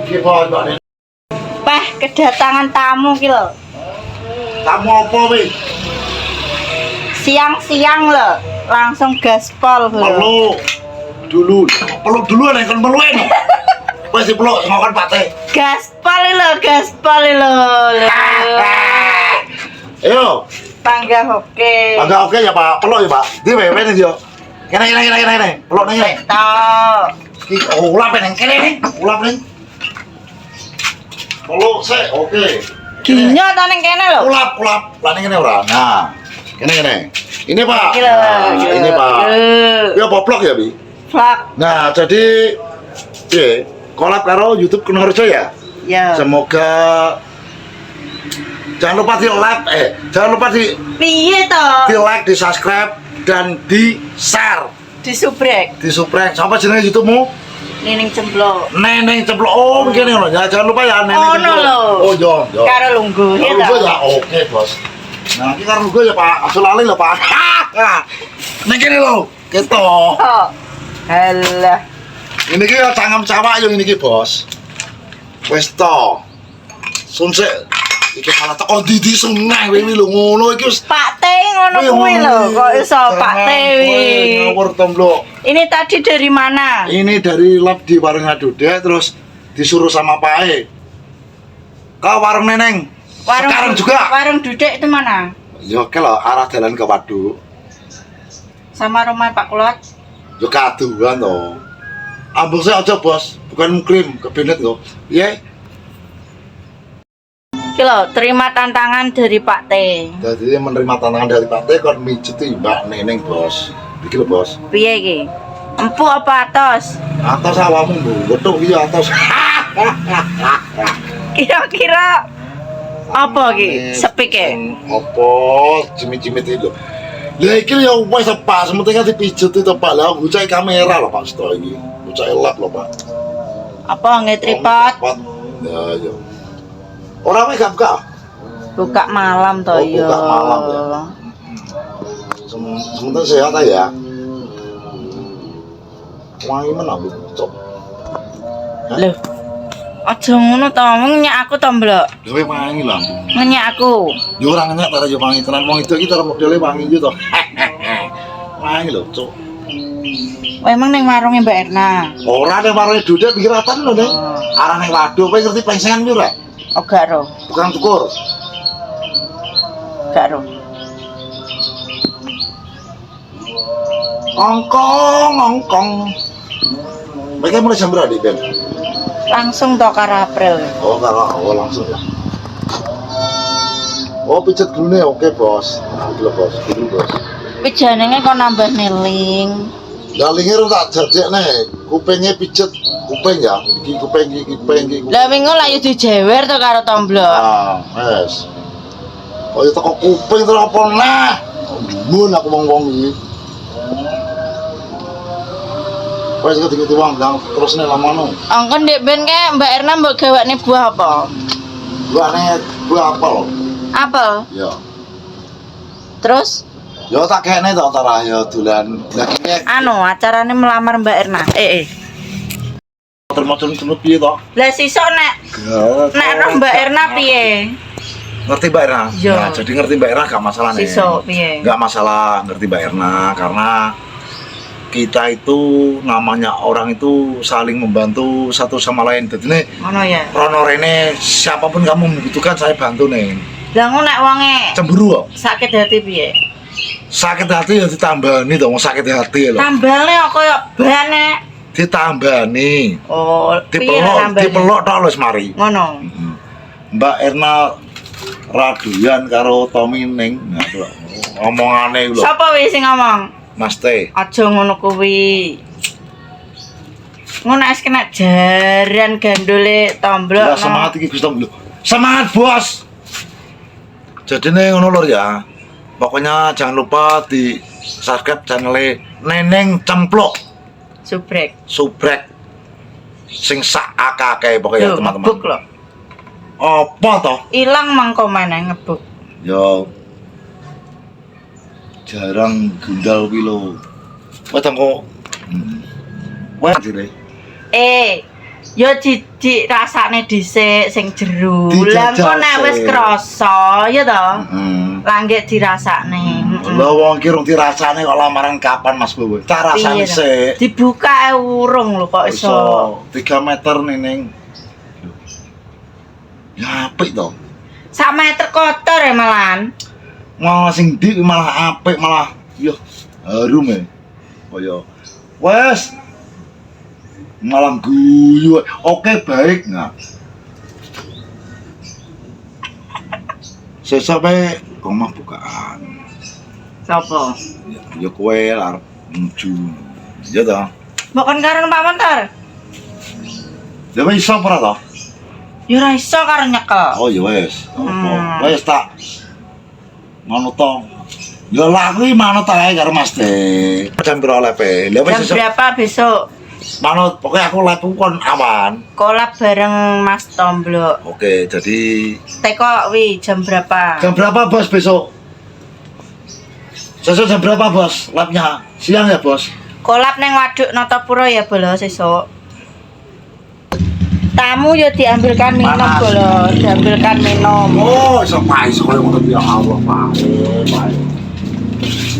Iki bos, Mbak Nen. Peh, kedatangan tamu ki lho. Tamu apa wih? Siang-siang lho, langsung gaspol lho. Peluk dulu. Peluk dulu nek kon meluin. Wis dipeluk ngokon Pak Teh. Gaspol lho. Ayo. Tangga oke. Agak oke ya Pak. Peluk ya Pak. Di wewe nih yo. Kene. Peluk nih. Tok. Iki ulap ning kene nih. Ulap nih. Peluk sik, oke. Ginyo to ning kene lho. Ulap. Lah ning kene ora. Nah. Kene. Ini Pak. Iki lho. Nah, ini Pak. Ya poplok ya, Bi. Vlog. Nah, jadi kolab karo YouTube Kunoharjo ya. Ya. Semoga jangan lupa jangan lupa Piye to? di like, di subscribe dan di share, Disubrek. di subscribe. Sampai jenenge YouTube-mu Nining cemplok. Neneng Ceplok. Oh, ngene lho. Ya jangan lupa ya Neneng Oh, Ceplok. lho. Oh, yo. Karo lungguh ya Kalau to. ya oke, Bos. Nah, iki karo gue ya, Pak. Aja lali lho, Pak. Nek kene lho, keto. Oh. Halah. Ini ki ya cangkem cawak yo ini ki, Bos. Wis to. Sunsek iki malah teko di sungai wiwi lho ngono iki wis Pak Teh ngono kuwi lho, kok iso Pak Teh wi. ngawur tomblok. Ini tadi dari mana? Ini dari lab di warung Adude terus disuruh sama Pak E. Ke warung Neneng. Sekarang juga. Warung Dudek itu mana? Ya oke lah arah jalan ke Waduk. Sama rumah Pak Kulot. Ya kaduan to. Ambose aja, Bos. Bukan mukrim, kebenet kok. Piye? Iki lho, terima tantangan dari Pak Teh. Jadi menerima tantangan dari Pak Teh kon mijeti Mbak Neneng, Bos. Iki lho, Bos. Piye iki? Empuk apa atos? Atas awakmu, Bu. Wetuk iki atas. Kira-kira apa iki? Sepike. Apa cimit-cimit itu? Lah iki ya wis pas, penting kan dipijet itu Pak. Lah bocah kamera lho Pak Sto iki. Bocah elap lho Pak. Apa nggih tripod? Ya ya. Ora wae gak buka. Buka malam to Oh, ya. buka malam ya. Sementara sehat aja ya. Wangi menang Bu. Cok. Lho. Aja ngono to, ngenyak aku to, Mbok. Dewe wangi lah. Ngenyak aku. Yo ora ngenyak ta yo wangi tenan wong itu iki cara modele wangi yo to. Wangi lho, Cok. Emang ning warunge Mbak Erna. Ora ning warung Dudet pikiratan lho, Ning. Arah ning Waduk kowe ngerti pengsengan yo ora? Oh, gak ro. Tukang cukur. Gak ro. Ongkong. Mereka mulai jam berapa di Ben? Langsung to karo April. Oh, langsung ya. Oh, pijet dulu nih, oke Bos. Dulu Bos, Bos. Tapi jenenge kok nambah neling. Dalingnya ru tak jajek nih, kupingnya pijet kuping ya. Iki kuping. Lah wingi lah yo dijewer to karo tomblok. Ah, wes. Oh, ya toko kuping terus apa nah? Mun aku wong-wong iki. Wes ketika wong ndang terus nih lamono. Angkon ndek ben kae Mbak Erna mbok gawakne buah apa? Buah apel. Apel. Ya. Terus Yo tak kene to antara yo dolan. Lah kene anu acarane melamar Mbak Erna. motor piye to? Lah sisuk nek roh Mbak Erna piye? Ngerti Mbak Erna? Iya. Nah, jadi ngerti Mbak Erna gak masalah nih. Sisuk piye? Gak masalah ngerti Mbak Erna karena kita itu namanya orang itu saling membantu satu sama lain. Jadi nih Ngono ya. Rono Rene siapapun kamu membutuhkan saya bantu nih. Lah ngono nek wonge Cemburu kok. sakit hati piye? Sakit hati ya ditambani to, sakit hati lho. Tambale kok koyo bane. Ditambani. Oh, piye tambale? Dipelok tok lho mari. Ngono. Mbak Erna raduyan karo Tommy Ning. Nah, lho. Omongane lho. Sapa wis sing ngomong? Mas Teh. Aja ngono kuwi. Ngono es kena jaran gandole tomblok. Lah semangat iki Gus Tom lho. Semangat, Bos. Jadi nih ngono lho ya. Pokoknya jangan lupa di subscribe channel Neneng Cemplok Subrek sing sak akeh pokoknya teman-teman. Ngebuk lho. Apa toh? Ilang mangko meneh ngebuk. Yo jarang gundal kuwi lho. Wedang kok. Wah, jere. Yo dirasakne dhisik sing jero. Lah Dijajal kok nek wis sik. krasa ya to. Heeh. Langgek dirasakne. Lha wong ki rung dirasane kok lamaran kapan Mas Bowo? Tak rasani Piye to? sik. Dibuka urung lho kok iso. 3 meter Neneng. Ya apik to. Sak meter kotor ya malahan. Malah sing ndi malah apik malah yo harum e. Kaya wes malah guyu. Oke baik nah. Sesuk bae omah bukaan. Sopo? Ya kowe arep nuju. Ya ta. Bukan karo Pak Montor. Ya wis iso ora to? Ya ora iso karo nyekel. Oh ya wis. Hmm. Apa? Wis tak ngono to. Ya lah kuwi manut ae karo Mas De. Jam piro lepe? Lah wis Jam sesuk berapa besok? manut pokoknya aku lepe kon aman. Kolab bareng Mas Tomblok. Oke, jadi Teko wi jam berapa? jam berapa bos besok? Sesuk jam berapa bos? Labnya siang ya bos? Kolab neng Waduk Notopuro ya bolo sesuk. Tamu yo diambilkan minum Panas. bolo, diambilkan minum. Oh, iso pae iso koyo ngono ya Allah, Pak.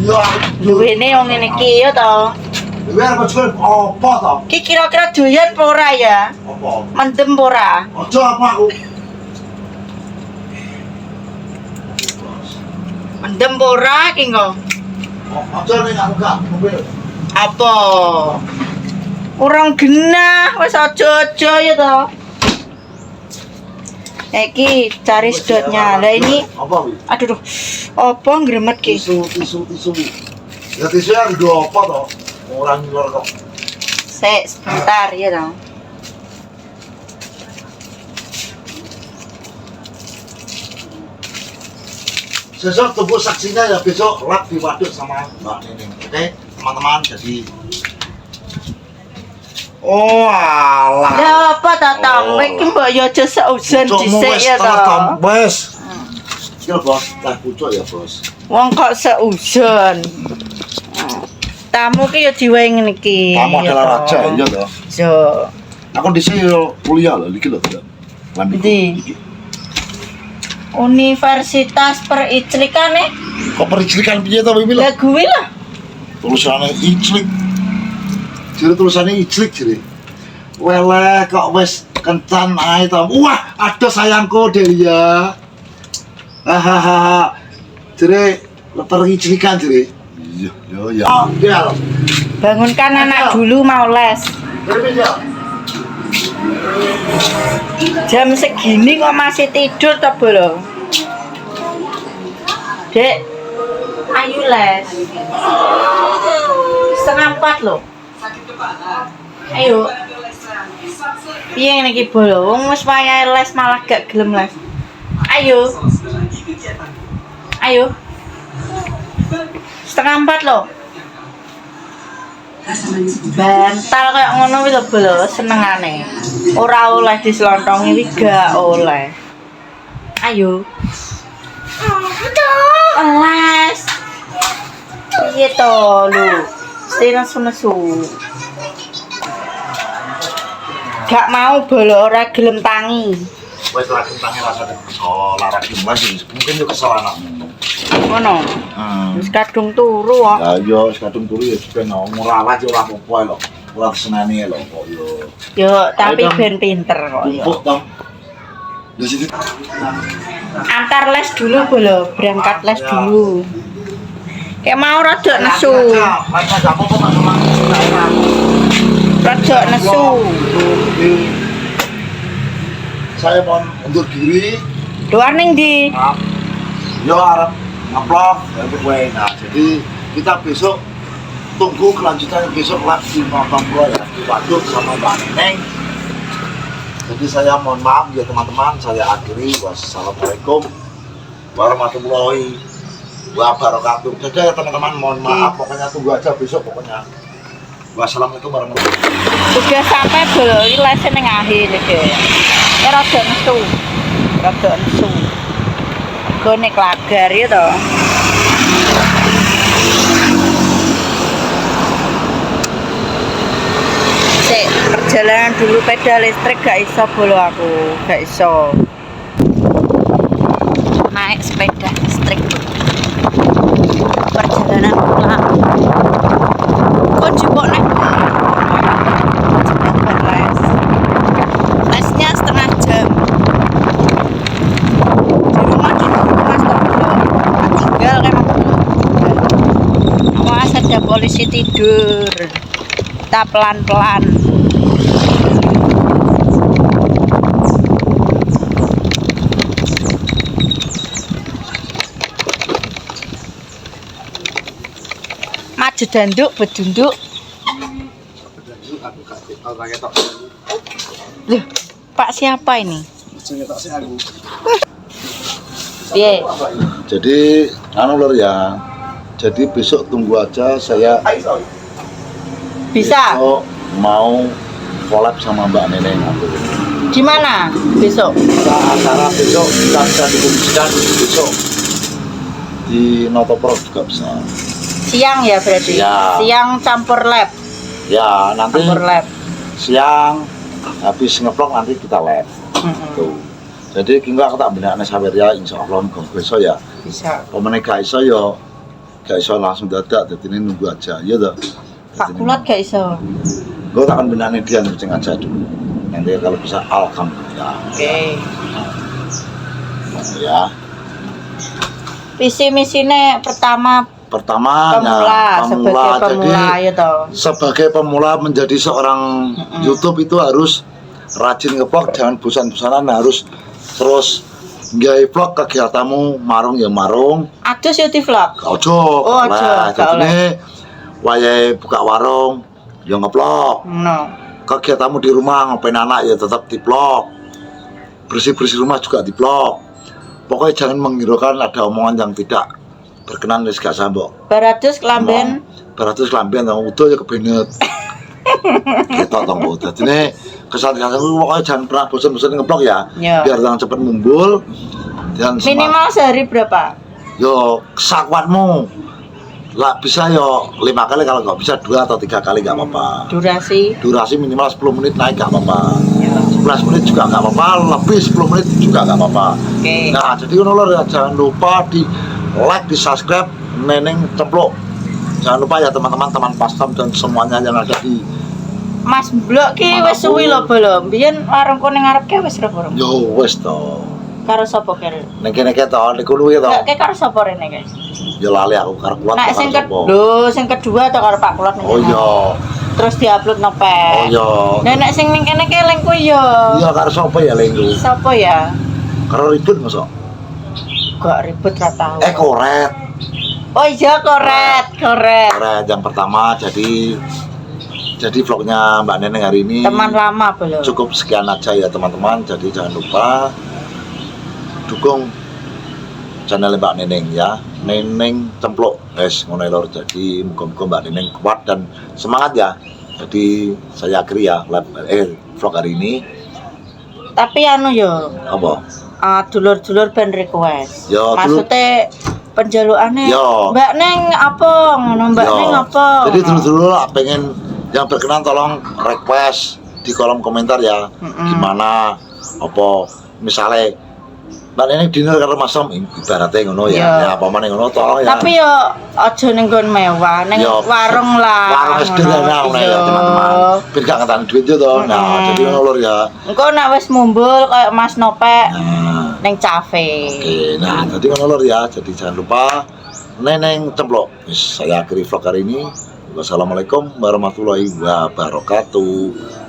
Iya, Duwene wong ngene iki ya to. Kowe arep jual apa to? Ki kira-kira doyan apa ora ya? Apa? Mendem apa ora? Ojo apa aku? Mendem apa ora ki engko? Ojo ning aku gak mobil. Apa? Urang genah, wis aja-aja ya to. Iki cari sedotnya. Lah ini Apa wi? aduh duh. Apa ngremet ki? Tisu. Ya tisu yang do apa to? Orang luar kok. Sek sebentar ya to. Besok tunggu saksinya ya besok lab di waduk sama Mbak Nining. Oke, teman-teman jadi oh alah. Lah apa ta Tom? Oh. Iki mbok yo aja seujan Pucukmu dhisik wis ya setengah to. tahun, wes. Iya bos, teh pucuk ya bos. Wong kok seujan. Tamu ki yo diwehi ngene iki. Kamu ya adalah to. raja iya toh. Yo. Aku di sini kuliah loh, iki lho. Lambi. Ndi? Universitas Periclikan Kok periclikan piye to Bibi lho? Lah gue lah. Tulisannya iclik. Jadi tulisannya iclik jadi. Weleh kok wes kencan ae to. Wah, ada sayangku Delia. Hahaha. Jadi periclikan jadi. Iya, ya. Oh, dia loh. Bangunkan anak dulu mau les. Berbeda. Jam segini kok masih tidur toh bolo? Dek, ayo les. 3:30 loh. Ayo. Piye ngene iki bolo? Wong wis wayahe les malah gak gelem les. Ayo. Ayo. 3:30 loh. Bantal kayak ngono kuwi lho bolo, senengane. Ora oleh diselontongi iki gak oleh. Ayo. Les. Piye to lu? Nesu. Gak mau bolo ora gelem tangi. Wes lagi tangi rasa kesel, lara lagi. Mungkin yo kesel anakmu. Ngono. Wis kadung turu kok. Ya yo kadung turu ya ben ora aja ora apa-apa lho. Ora senane lho kok yo. Yo, tapi Ayo, Dam. ben pinter kok yo. Empuk dong. Di sini Antar les dulu bolo, berangkat les dulu. Kayak mau rada nesu. Rada nesu. Saya mohon undur diri. Luar ning di. Yo arep ngeplok ya kowe. Nah, jadi kita besok tunggu kelanjutan besok lagi nonton gua ya di Waduk sama Mbak Neneng. Jadi saya mohon maaf ya teman-teman, saya akhiri. Wassalamualaikum warahmatullahi wabarakatuh. Jadi ya teman-teman mohon maaf, pokoknya tunggu aja besok pokoknya. Wassalamualaikum warahmatullahi wabarakatuh. Udah sampai bolo, ini lesnya ning akhir iki. Ya rada nesu. Rada nesu. Gone klagar ya to. Sik kerja perjalanan dulu peda listrik gak iso bolo aku, gak iso. Naik sepeda listrik. Perjalanan pulang. Kok jebok nek? Les. Lesnya setengah jam. Di rumah Mas tinggal kan. Awas ada polisi tidur. Kita pelan-pelan. Maju danduk, bedunduk. Loh, Pak siapa ini? Iya. Jadi anu lur ya. Jadi besok tunggu aja saya Bisa. besok mau collab sama Mbak Neneng aku. Di mana besok? Acara besok kita bisa dikomunikasikan besok di Notopro juga bisa. Siang ya berarti? Ya. Siang campur lab. Ya nanti Campur lab. siang habis ngevlog nanti kita live. Tuh. Jadi kita tak benakne sawer ya insyaallah besok ya. Bisa. Pemene gak iso ya gak iso langsung dadak dadi nunggu aja ya toh. Pak Kulat gak iso. Gue takkan benakne dia kucing aja dulu. Nanti kalau bisa alhamdulillah. Oke. Ya. Visi misinya pertama Pertama sebagai pemula jadi ya toh. sebagai pemula menjadi seorang YouTube itu harus rajin ngevlog, jangan bosan-bosanan, harus terus gawe vlog kegiatanmu marung ya marung. Adus ya di vlog. Ojo, Oh, ojo, gak jadi wayahe buka warung ya ngevlog. No. Kegiatanmu di rumah ngapain anak ya tetap di vlog. Bersih-bersih rumah juga di vlog. Pokoknya jangan menghiraukan ada omongan yang tidak berkenan wis gak sambok. Baratus kelamben. Baratus kelamben nang udo ya kebenet. Ketok tong udo. Dene kesan-kesan pokoknya jangan pernah bosan-bosan ngeblok ya. Ya. Biar jangan cepet mumbul dan Minimal sehari berapa? yo kesakuanmu. Lah bisa yo 5 kali, kalau nggak bisa 2 atau 3 kali nggak apa-apa. Durasi minimal 10 menit naik nggak apa-apa. Ya. 11 menit juga nggak apa-apa, lebih 10 menit juga nggak apa-apa. Oke. Nah, jadi ngono lho ya, jangan lupa di like, di subscribe Neneng Cemplok. Jangan lupa ya teman-teman, teman pastam dan semuanya yang ada di Mas Blok ki wis suwi lho belum. Biyen warungku ning ngarep ki wis rep. yo wes to. Karo sapa kira? Ning kene ke to, niku luwe to. Enggak ki karo sapa rene guys. Yo lali aku karo kuat. Nek sing kedua, sing kedua to karo Pak Kulat ning. Oh iya. Terus diupload Oh nopek. iya. Nah nek sing ning kene ki lengku yo. Iya karo sapa ya lengku? Sapa ya? Karo ribut mosok. Gak ribet ra tau. Koret. Oh iya koret. Koret yang pertama jadi vlognya Mbak Neneng hari ini Teman lama belum. cukup sekian aja ya teman-teman. Jadi jangan lupa dukung channel Mbak Neneng ya, Neneng Cemplok guys ngono lho. Jadi muga-muga Mbak Neneng kuat dan semangat ya. Jadi saya akhiri ya vlog hari ini. Tapi anu yo, Apa? dulur-dulur ben request. Yo, maksudnya penjalukane Yo. Mbak Neng apa ngono Mbak Yo. Neng apa. Jadi dulu pengen yang berkenan tolong request di kolom komentar ya. Gimana apa misalnya Mbak Neneng dinner karo Mas Om ibaratnya ngono ya. Yo. Ya apa meneh ngono tolong ya. Tapi yo aja ning nggon mewah, ning Yo, warung lah. Warung sederhana ngono ya teman-teman. Biar gak ngenteni duit yo to. Nah, jadi ngono lho ya. Engko nek wis mumbul kayak Mas Nopek Nah, ning cafe. oke. Nah, jadi ngono lho ya. Jadi jangan lupa Neneng Cemplok. Saya akhiri vlog hari ini. Wassalamualaikum warahmatullahi wabarakatuh.